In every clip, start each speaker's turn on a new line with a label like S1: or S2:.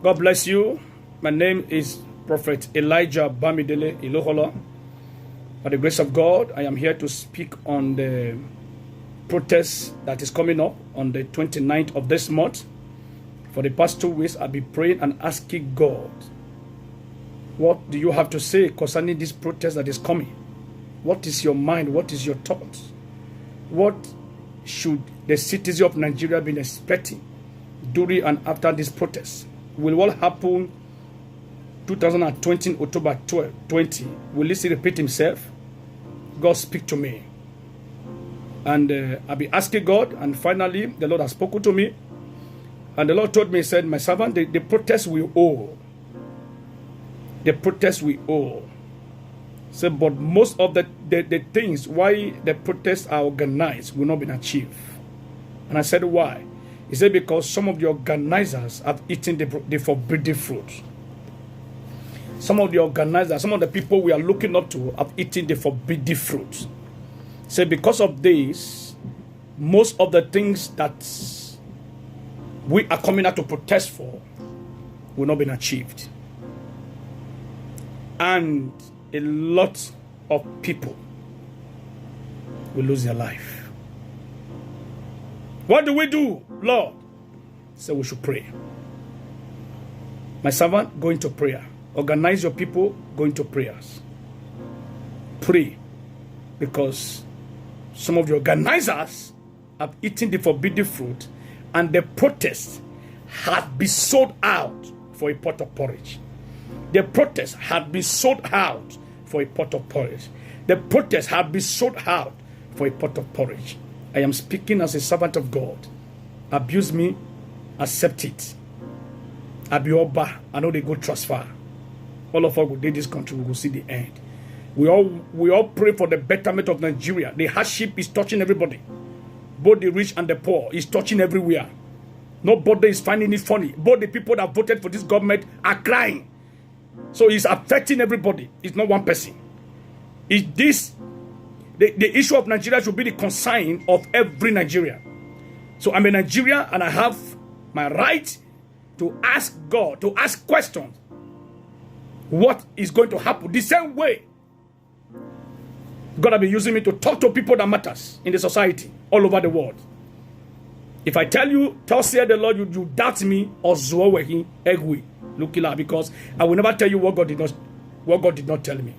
S1: God bless you. My name is Prophet Elijah Bamidele Ilohola. By the grace of God, I am here to speak on the protest that is coming up on the 29th of this month. For the past 2 weeks, I've been praying and asking God, what do you have to say concerning this protest that is coming? What is your mind? What is your thoughts? What should the citizens of Nigeria be expecting during and after this protest? Will what happen 2020 October 20? Will this repeat himself? God speak to me. And I'll be asking God, and finally the Lord has spoken to me. And the Lord told me, he said, my servant, the protest we owe. The protest we owe. So, but most of the things why the protests are organized will not be achieved. And I said, why? He said, because some of the organizers have eaten the forbidden fruit. Some of the organizers, some of the people we are looking up to have eaten the forbidden fruit. He said, because of this, most of the things that we are coming out to protest for will not be achieved. And a lot of people will lose their life. What do we do, Lord? So we should pray. My servant, go into prayer. Organize your people, go into prayers. Pray. Because some of the organizers have eaten the forbidden fruit, and the protest had been sold out for a pot of porridge. The protest had been sold out for a pot of porridge. The protest had been sold out for a pot of porridge. I am speaking as a servant of God. Abuse me, accept it. Abioba, I know they go transfer. All of us will do this country, we will see the end. We all pray for the betterment of Nigeria. The hardship is touching everybody. Both the rich and the poor is touching everywhere. Nobody is finding it funny. Both the people that voted for this government are crying. So it's affecting everybody. It's not one person. Is this the issue of Nigeria should be the concern of every Nigerian. So I'm a Nigerian and I have my right to ask God, to ask questions. What is going to happen? The same way God has been using me to talk to people that matters in the society all over the world. If I tell you, thus saith the Lord, you doubt me, or zuowehi egwi, lukila, because I will never tell you what God did not tell me.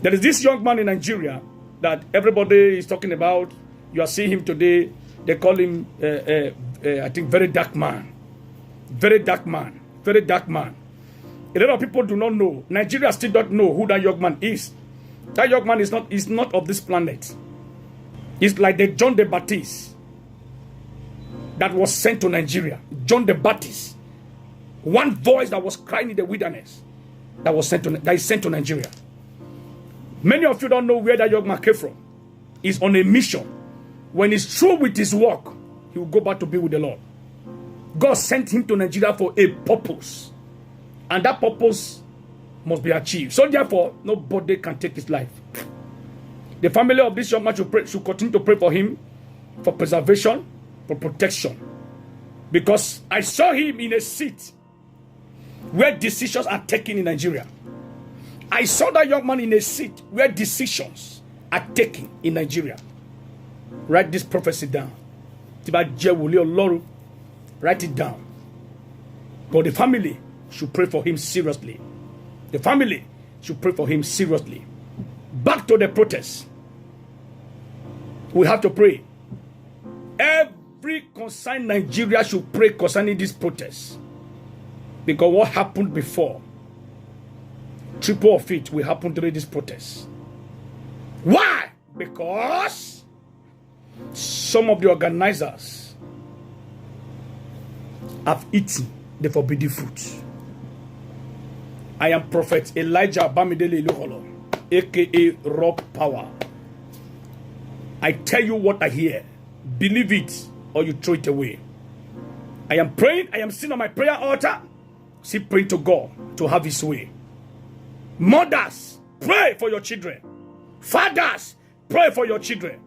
S1: There is this young man in Nigeria that everybody is talking about. You are seeing him today. They call him, I think, very dark man. Very dark man. Very dark man. A lot of people do not know. Nigeria still don't know who that young man is. That young man is not of this planet. He's like the John the Baptist that was sent to Nigeria. John the Baptist. One voice that was crying in the wilderness that is sent to Nigeria. Many of you don't know where that young man came from. He's on a mission. When he's through with his work, he will go back to be with the Lord. God sent him to Nigeria for a purpose. And that purpose must be achieved. So therefore, nobody can take his life. The family of this young man should continue to pray for him, for preservation, for protection. Because I saw him in a seat where decisions are taken in Nigeria. I saw that young man in a seat where decisions are taken in Nigeria. Write this prophecy down. Write it down. But the family should pray for him seriously. The family should pray for him seriously. Back to the protest. We have to pray. Every concerned Nigeria should pray concerning this protest. Because what happened before, triple of it will happen during this protest. Why? Because some of the organizers have eaten the forbidden fruit. I am Prophet Elijah Bamidele Iloholo, aka Rock Power. I tell you what I hear. Believe it or you throw it away. I am praying. I am sitting on my prayer altar. See, praying to God to have his way. Mothers, pray for your children. Fathers, pray for your children.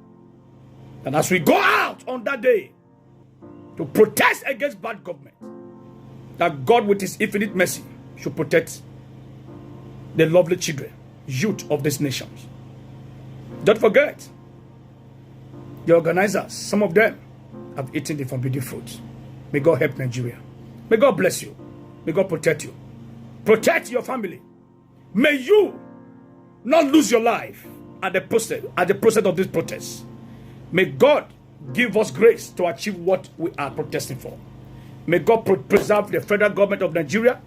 S1: And as we go out on that day to protest against bad government, that God with his infinite mercy should protect the lovely children, youth of these nations. Don't forget, the organizers, some of them have eaten the forbidden fruit. May God help Nigeria. May God bless you. May God protect you. Protect your family. May you not lose your life at the process of this protest. May God give us grace to achieve what we are protesting for. May God preserve the federal government of Nigeria.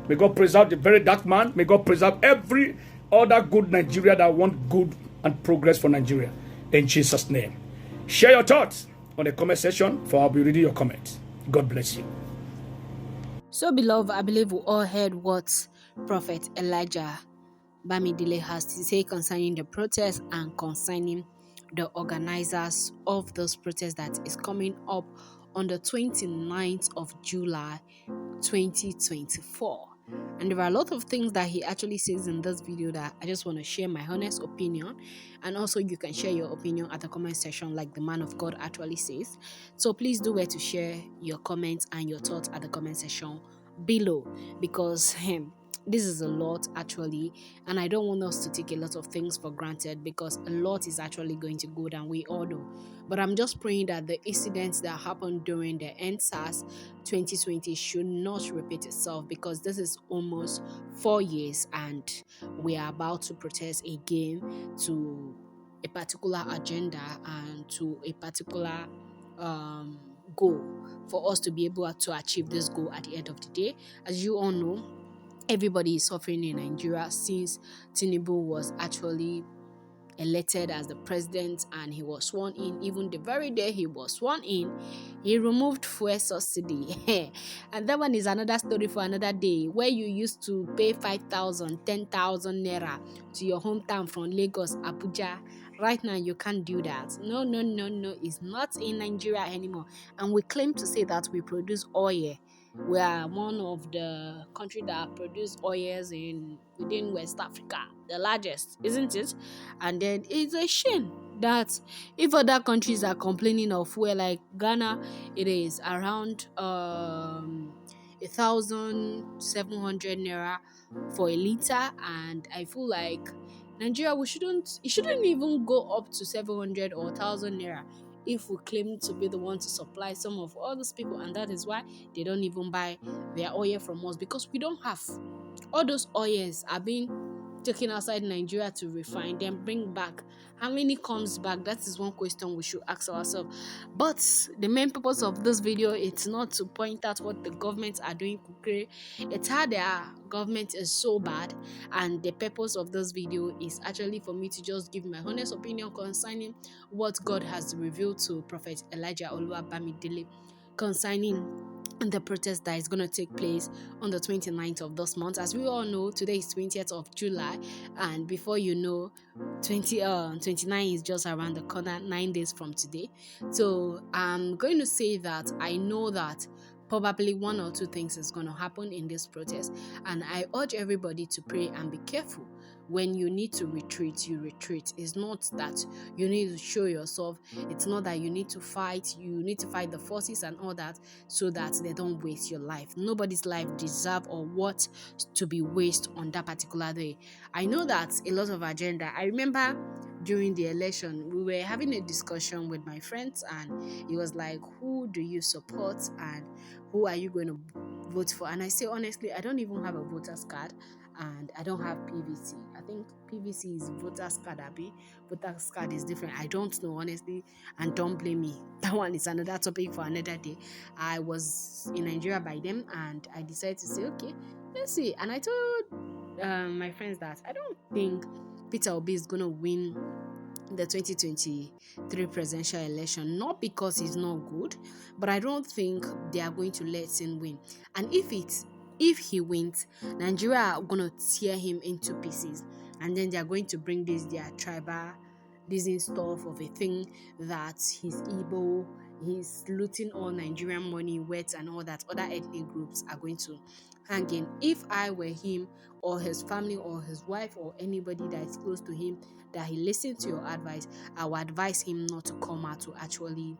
S1: May God preserve the very dark man. May God preserve every other good Nigeria that want good and progress for Nigeria. In Jesus' name. Share your thoughts on the comment section, for I'll be reading your comments. God bless you.
S2: So, beloved, I believe we all heard what Prophet Elijah Bamidele has to say concerning the protest and concerning the organizers of this protest that is coming up on the 29th of July 2024. And there are a lot of things that he actually says in this video that I just want to share my honest opinion. And also you can share your opinion at the comment section like the man of God actually says. So please do where to share your comments and your thoughts at the comment section below, because this is a lot actually, and I don't want us to take a lot of things for granted, because a lot is actually going to go down, we all know. But I'm just praying that the incidents that happened during the NSAS 2020 should not repeat itself, because this is almost 4 years and we are about to protest again to a particular agenda and to a particular goal, for us to be able to achieve this goal at the end of the day. As you all know, everybody is suffering in Nigeria since TINUBU was actually elected as the president and he was sworn in. Even the very day he was sworn in, he removed fuel subsidy. And that one is another story for another day, where you used to pay 5,000, 10,000 naira to your hometown from Lagos, Abuja. Right now you can't do that. No, no, no, no, it's not in Nigeria anymore. And we claim to say that we produce oil. We are one of the countries that produce oils within West Africa, the largest, isn't it? And then it's a shame that if other countries are complaining of fuel, like Ghana, it is around 1,700 naira for a liter, and I feel like Nigeria, it shouldn't even go up to 700 or 1,000 naira if we claim to be the one to supply some of all these people, and that is why they don't even buy their oil from us, because we don't have. All those oils are being taken outside Nigeria to refine, then bring back. How many comes back? That is one question we should ask ourselves. But the main purpose of this video, it's not to point out what the governments are doing. It's how their government is so bad, and the purpose of this video is actually for me to just give my honest opinion concerning what God has revealed to Prophet Elijah Bamidele concerning the protest that is going to take place on the 29th of this month. As we all know, today is 20th of July, and before you know, 29 is just around the corner, 9 days from today. So I'm going to say that I know that probably one or two things is going to happen in this protest, and I urge everybody to pray and be careful. When you need to retreat, you retreat. It's not that you need to show yourself. It's not that you need to fight. You need to fight the forces and all that, so that they don't waste your life. Nobody's life deserve or what to be wasted on that particular day. I know that a lot of agenda. I remember during the election, we were having a discussion with my friends, and it was like, who do you support and who are you going to vote for? And I say honestly, I don't even have a voter's card, and I don't have PVC. I think PVC is voter's card, Abby. Voter's card is different. I don't know, honestly, and don't blame me. That one is another topic for another day. I was in Nigeria by then, and I decided to say, okay, let's see. And I told my friends that I don't think Peter Obi is going to win the 2023 presidential election, not because he's not good, but I don't think they are going to let him win. And if he wins, Nigeria are gonna tear him into pieces, and then they are going to bring their tribalism stuff of a thing that he's Igbo, he's looting all Nigerian money, wealth, and all that. Other ethnic groups are going to hang in. If I were him, or his family, or his wife, or anybody that is close to him, that he listened to your advice, I would advise him not to come out to actually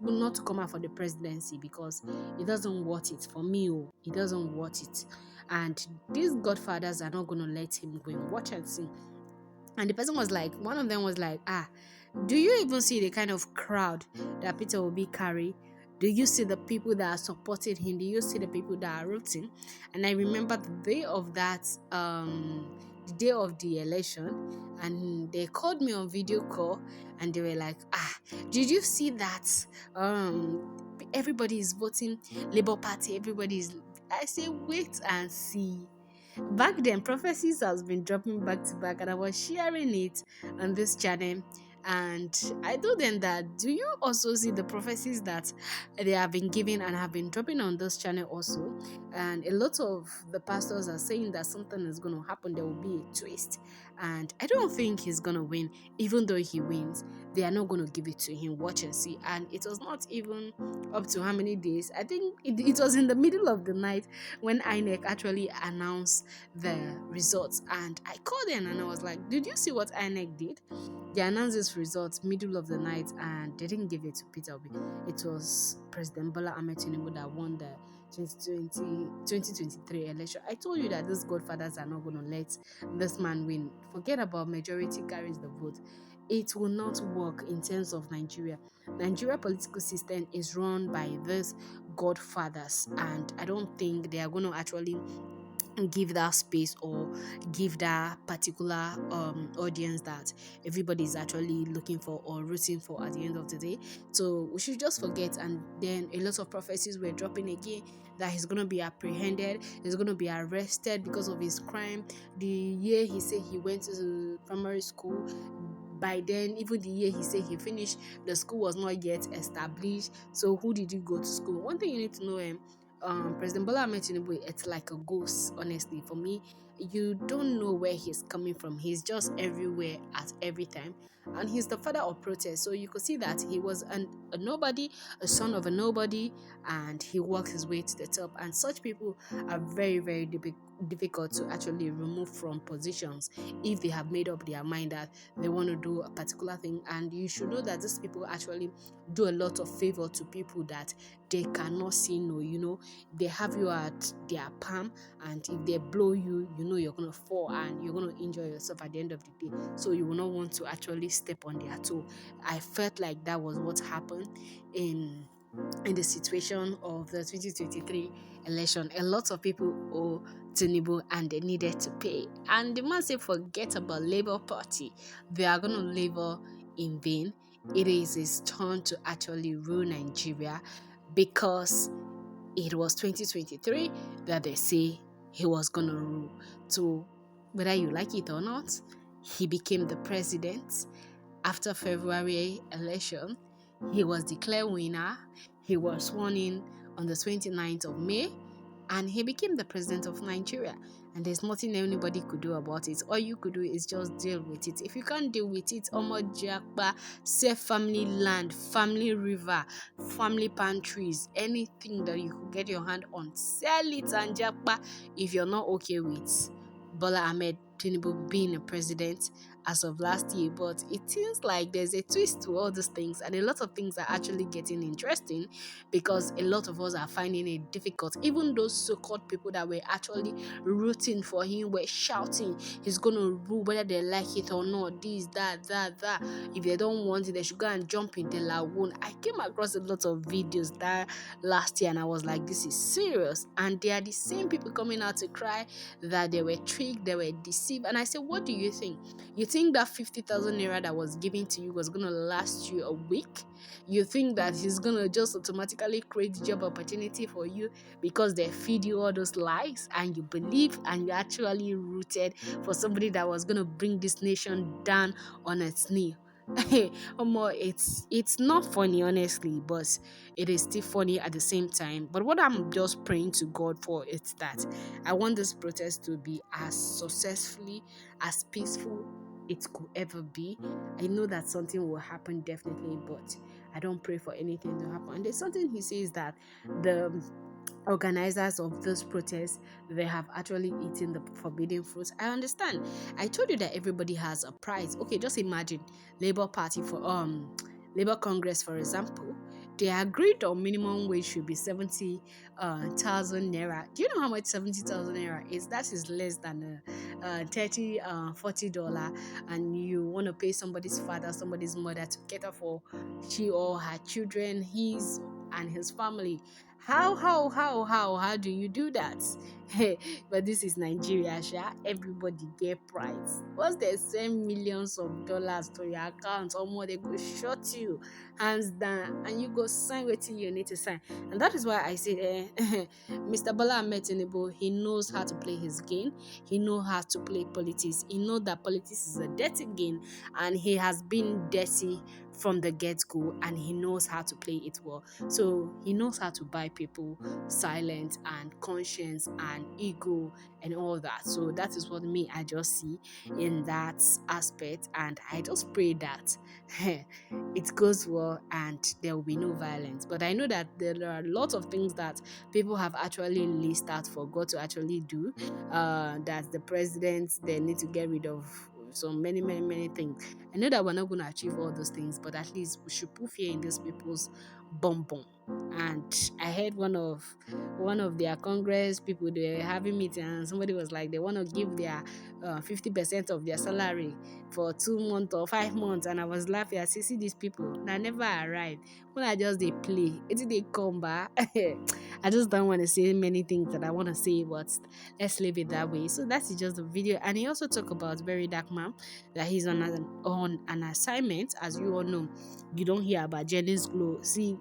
S2: not to come out for the presidency because it doesn't want it for me. Oh, it doesn't want it. And these godfathers are not going to let him win. Watch and see. And the person was like, one of them was like, do you even see the kind of crowd that Peter Obi carry? Do you see the people that are supporting him? Do you see the people that are rooting? And I remember the day of that, the day of the election, and they called me on video call, and they were like, did you see that? Everybody is voting Labour Party. Everybody is. I say, wait and see. Back then, prophecies has been dropping back to back, and I was sharing it on this channel. And I told them that, do you also see the prophecies that they have been giving and have been dropping on this channel also? And a lot of the pastors are saying that something is going to happen, there will be a twist. And I don't think he's going to win. Even though he wins, they are not going to give it to him. Watch and see. And it was not even up to how many days. I think it was in the middle of the night when INEC actually announced the results. And I called in and I was like, did you see what INEC did? They announced this results middle of the night and they didn't give it to Peter Obi. It was President Bola Ahmed Tinubu that won the 2023 election. I told you that these godfathers are not going to let this man win. Forget about majority carries the vote. It will not work in terms of Nigeria. Nigeria political system is run by these godfathers, and I don't think they are going to actually give that space or give that particular audience that everybody is actually looking for or rooting for at the end of the day. So we should just forget. And then a lot of prophecies were dropping again that he's going to be apprehended, he's going to be arrested because of his crime. The year he said he went to primary school, by then, even the year he said he finished, the school was not yet established. So who did you go to school? One thing you need to know, President Bola Ahmed Tinubu, it's like a ghost, honestly. For me, you don't know where he's coming from. He's just everywhere at every time. And he's the father of protest. So you could see that he was a nobody, a son of a nobody, and he works his way to the top. And such people are very, very difficult to actually remove from positions if they have made up their mind that they want to do a particular thing. And you should know that these people actually do a lot of favor to people that they cannot say no. You know, they have you at their palm, and if they blow you, you know you're gonna fall and you're gonna enjoy yourself at the end of the day. So you will not want to actually step on their toe. I felt like that was what happened in the situation of the 2023 election. A lot of people owe Tinubu and they needed to pay. And the man said, forget about Labour Party. They are going to labor in vain. It is his turn to actually rule Nigeria, because it was 2023 that they say he was going to rule. So whether you like it or not, he became the president. After February election, he was declared winner. He was sworn in on the 29th of May, and he became the president of Nigeria. And there's nothing anybody could do about it. All you could do is just deal with it. If you can't deal with it, Omo Jakpa, say family land, family river, family pantries, anything that you could get your hand on, sell it and Jakpa if you're not okay with Bola Ahmed Tinubu being a president as of last year. But it seems like there's a twist to all these things, and a lot of things are actually getting interesting, because a lot of us are finding it difficult. Even those so-called people that were actually rooting for him were shouting he's gonna rule whether they like it or not, this, that. If they don't want it, they should go and jump in the lagoon. I came across a lot of videos that last year, and I was like, this is serious. And they are the same people coming out to cry that they were tricked, they were deceived. And I said, what do you think? You think that 50,000 naira that was given to you was going to last you a week? You think that he's going to just automatically create job opportunity for you because they feed you all those lies, and you believe and you actually rooted for somebody that was going to bring this nation down on its knee? It's not funny, honestly, but it is still funny at the same time. But what I'm just praying to God for is that I want this protest to be as successfully, as peaceful it could ever be. I know that something will happen definitely, but I don't pray for anything to happen. And there's something he says that the organizers of this protest, they have actually eaten the forbidden fruits. I understand. I told you that everybody has a price. Okay, just imagine Labour Party for Labour Congress, for example. they agreed on minimum wage should be 70,000 naira. Do you know how much 70,000 naira is? That is less than 30 $40, and you want to pay somebody's father, somebody's mother to cater for she or her children, his and his family. How do you do that? But this is Nigeria, sha. Everybody get price. Once they send millions of dollars to your account, or more, they go shut you hands down, and you go sign what you need to sign. And that is why I said, Mr. Bola Ahmed Tinubu, he knows how to play his game. He knows how to play politics. He knows that politics is a dirty game, and he has been dirty from the get-go, and he knows how to play it well. So he knows how to buy people silence and conscience and ego and all that. So that is what me I just see in that aspect, and I just pray that it goes well and there will be no violence. But I know that there are a lot of things that people have actually listed out for God to actually do, that the president they need to get rid of so many things. I know that we're not going to achieve all those things, but at least we should put fear in these people's bum. And I heard one of their congress people, they were having meeting, and somebody was like they want to give their 50% of their salary for 2 months or 5 months, and I was laughing. I say, see these people that never arrive. When I just they play, it's they come back. I just don't want to say many things that I want to say, but let's leave it that way. So that's just the video. And he also talked about Very Dark Man, that he's on an assignment. As you all know, you don't hear about Jennings Glow. See,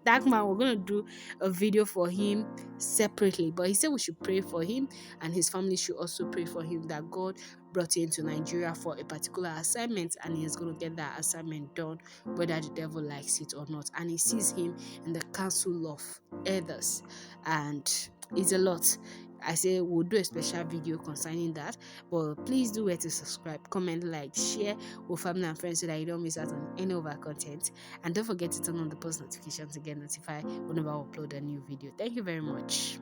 S2: Dark Man, we're gonna do a video for him separately, but he said we should pray for him, and his family should also pray for him, that God brought him to Nigeria for a particular assignment, and he is going to get that assignment done whether the devil likes it or not. And he sees him in the council of others, and it's a lot. I say we'll do a special video concerning that, but please do where to subscribe, comment, like, share with family and friends so that you don't miss out on any of our content. And don't forget to turn on the post notifications to get notified whenever I upload a new video. Thank you very much.